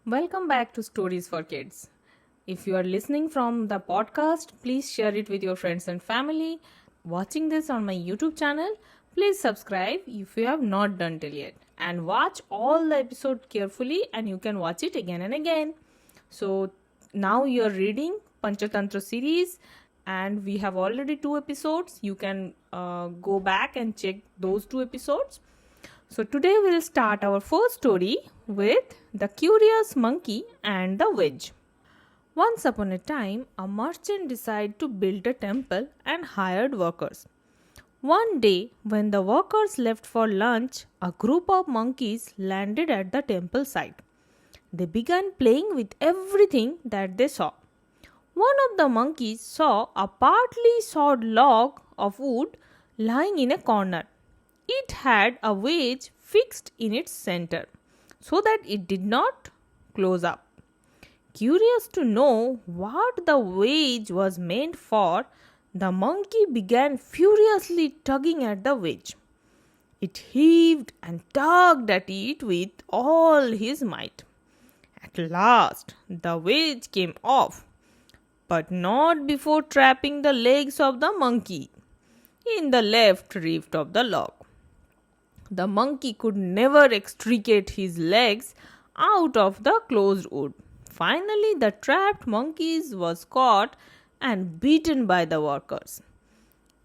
Welcome back to Stories for Kids. If you are listening from the podcast, please share it with your friends and family. Watching this on my YouTube channel, please subscribe if you have not done till yet. And watch all the episode carefully and you can watch it again and again. So now you are reading Panchatantra series and we have already 2 episodes. You can go back and check those 2 episodes. So today we'll start our first story with The Curious Monkey and the Wedge. Once upon a time, a merchant decided to build a temple and hired workers. One day, when the workers left for lunch, a group of monkeys landed at the temple site. They began playing with everything that they saw. One of the monkeys saw a partly sawed log of wood lying in a corner. It had a wedge fixed in its center so that it did not close up. Curious to know what the wedge was meant for, the monkey began furiously tugging at the wedge. It heaved and tugged at it with all his might. At last, the wedge came off, but not before trapping the legs of the monkey in the left rift of the log. The monkey could never extricate his legs out of the closed wood. Finally, the trapped monkey was caught and beaten by the workers.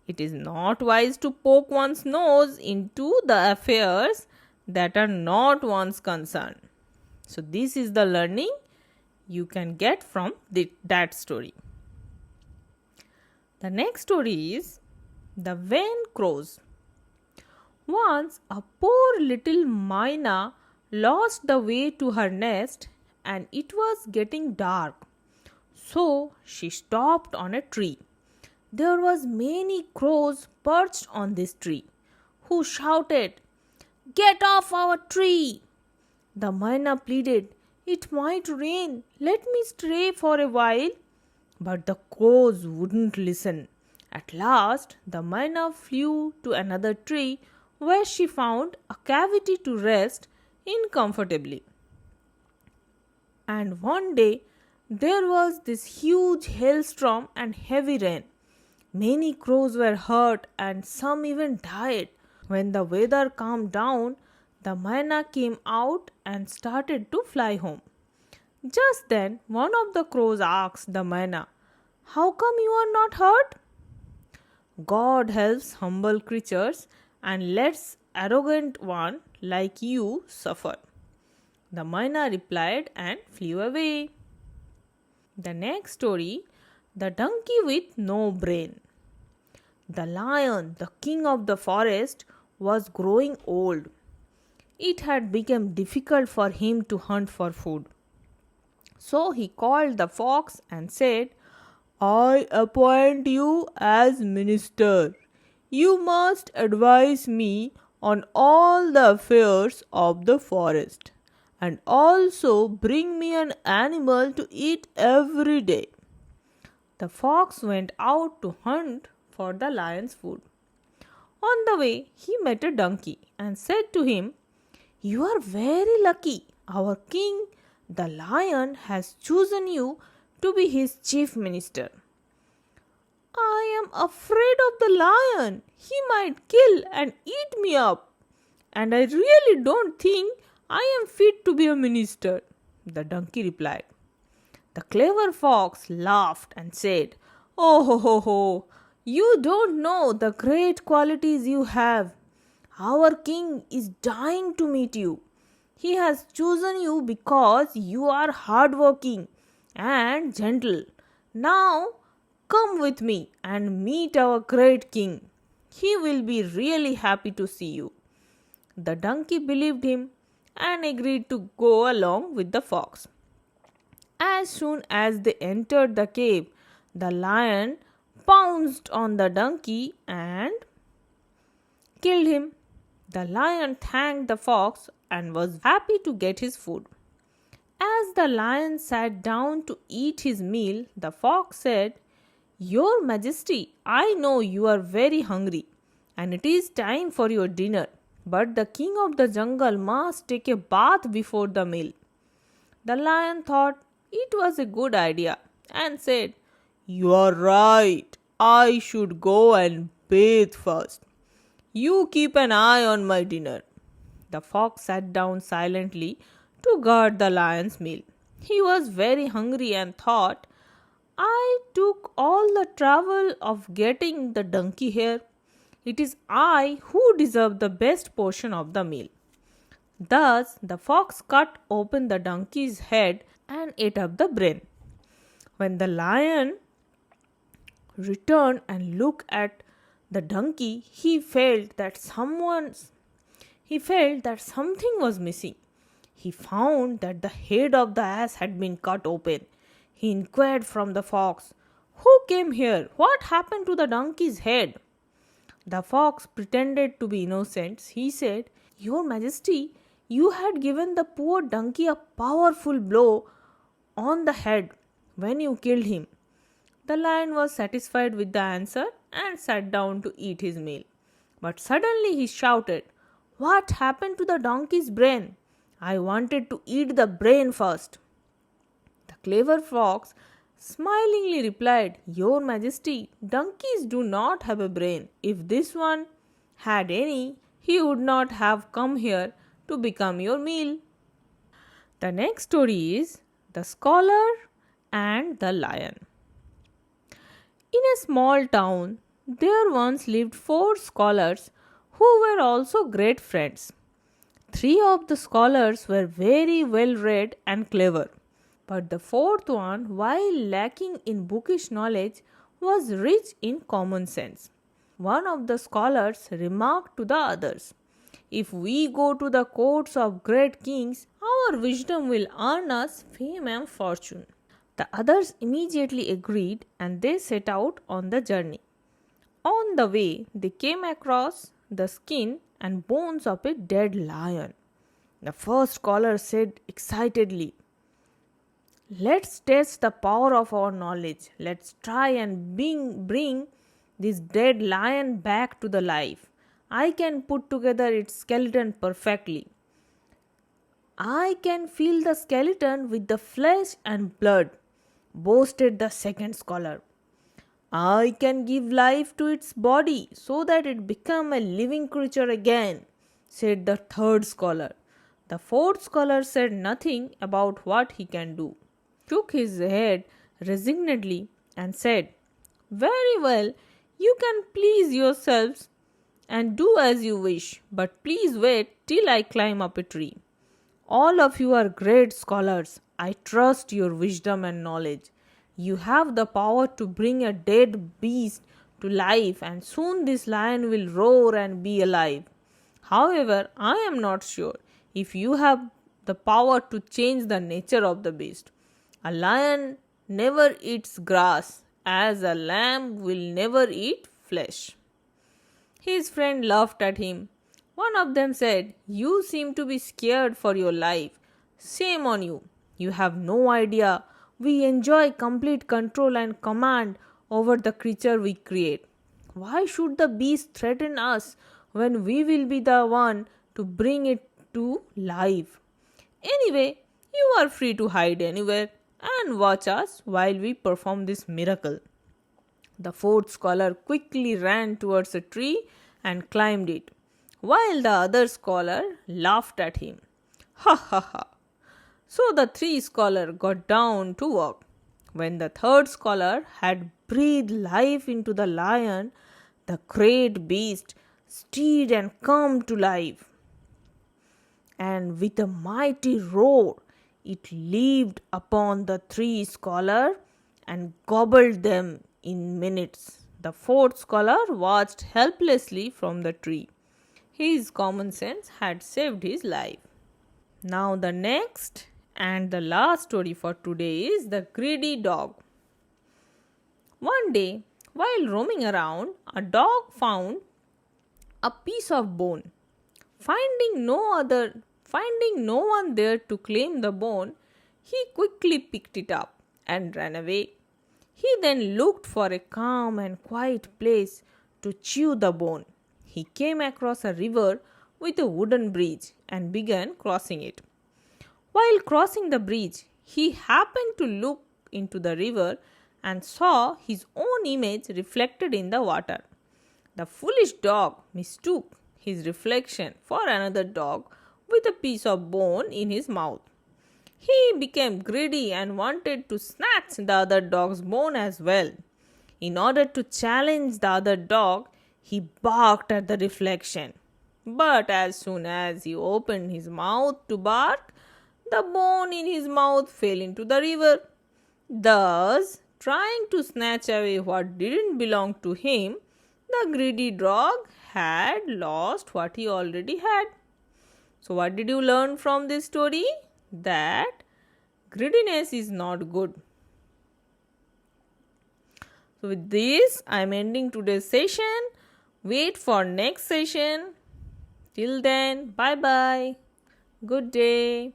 It is not wise to poke one's nose into the affairs that are not one's concern. So, this is the learning you can get from that story. The next story is The Vain Crows. Once a poor little myna lost the way to her nest and it was getting dark. So she stopped on a tree. There was many crows perched on this tree who shouted, "Get off our tree!" The myna pleaded, "It might rain. Let me stray for a while." But the crows wouldn't listen. At last, the myna flew to another tree where she found a cavity to rest in comfortably. And one day there was this huge hailstorm and heavy rain. Many crows were hurt and some even died. When the weather calmed down, the myna came out and started to fly home. Just then one of the crows asked the myna, "How come you are not hurt?" "God helps humble creatures and lets arrogant one like you suffer," the myna replied and flew away. The next story, The Donkey with No Brain. The lion, the king of the forest, was growing old. It had become difficult for him to hunt for food. So he called the fox and said, "I appoint you as minister. You must advise me on all the affairs of the forest and also bring me an animal to eat every day." The fox went out to hunt for the lion's food. On the way, he met a donkey and said to him, "You are very lucky. Our king, the lion, has chosen you to be his chief minister." "I am afraid of the lion. He might kill and eat me up. And I really don't think I am fit to be a minister," the donkey replied. The clever fox laughed and said, "Oh ho ho ho, you don't know the great qualities you have. Our king is dying to meet you. He has chosen you because you are hardworking and gentle. Now come with me and meet our great king. He will be really happy to see you." The donkey believed him and agreed to go along with the fox. As soon as they entered the cave, the lion pounced on the donkey and killed him. The lion thanked the fox and was happy to get his food. As the lion sat down to eat his meal, the fox said, "Your Majesty, I know you are very hungry and it is time for your dinner, but the king of the jungle must take a bath before the meal. The lion thought it was a good idea and said, "You are right. I should go and bathe first. You keep an eye on my dinner." The fox sat down silently to guard the lion's meal. He was very hungry and thought, "I took all the trouble of getting the donkey here. It is I who deserve the best portion of the meal." Thus, the fox cut open the donkey's head and ate up the brain. When the lion returned and looked at the donkey, he felt that something was missing. He found that the head of the ass had been cut open. He inquired from the fox, "Who came here? What happened to the donkey's head?" The fox pretended to be innocent. He said, "Your Majesty, you had given the poor donkey a powerful blow on the head when you killed him." The lion was satisfied with the answer and sat down to eat his meal. But suddenly he shouted, "What happened to the donkey's brain? I wanted to eat the brain first." The clever fox smilingly replied, "Your Majesty, donkeys do not have a brain. If this one had any, he would not have come here to become your meal." The next story is The Scholar and the Lion. In a small town, there once lived 4 scholars who were also great friends. 3 of the scholars were very well read and clever, but the fourth one, while lacking in bookish knowledge, was rich in common sense. One of the scholars remarked to the others, "If we go to the courts of great kings, our wisdom will earn us fame and fortune." The others immediately agreed and they set out on the journey. On the way, they came across the skin and bones of a dead lion. The first scholar said excitedly, "Let's test the power of our knowledge. Let's try and bring this dead lion back to the life. I can put together its skeleton perfectly. I can fill the skeleton with the flesh and blood," boasted the second scholar. "I can give life to its body so that it become a living creature again," said the third scholar. The fourth scholar said nothing about what he can do, shook his head resignedly and said, "Very well, you can please yourselves and do as you wish, but please wait till I climb up a tree. All of you are great scholars. I trust your wisdom and knowledge. You have the power to bring a dead beast to life, and soon this lion will roar and be alive. However, I am not sure if you have the power to change the nature of the beast. A lion never eats grass, as a lamb will never eat flesh." His friend laughed at him. One of them said, "You seem to be scared for your life. Shame on you. You have no idea. We enjoy complete control and command over the creature we create. Why should the beast threaten us when we will be the one to bring it to life? Anyway, you are free to hide anywhere and watch us while we perform this miracle." The fourth scholar quickly ran towards a tree and climbed it, while the other scholar laughed at him. "Ha ha ha." So the 3 scholars got down to work. When the third scholar had breathed life into the lion, the great beast stirred and came to life. And with a mighty roar, it leaped upon the 3 scholars and gobbled them in minutes. The fourth scholar watched helplessly from the tree. His common sense had saved his life. Now the next and the last story for today is The Greedy Dog. One day, while roaming around, a dog found a piece of bone. Finding no one there to claim the bone, he quickly picked it up and ran away. He then looked for a calm and quiet place to chew the bone. He came across a river with a wooden bridge and began crossing it. While crossing the bridge, he happened to look into the river and saw his own image reflected in the water. The foolish dog mistook his reflection for another dog with a piece of bone in his mouth. He became greedy and wanted to snatch the other dog's bone as well. In order to challenge the other dog, he barked at the reflection. But as soon as he opened his mouth to bark, the bone in his mouth fell into the river. Thus, trying to snatch away what didn't belong to him, the greedy dog had lost what he already had. So, what did you learn from this story? That greediness is not good. So, with this, I am ending today's session. Wait for next session. Till then, bye bye. Good day.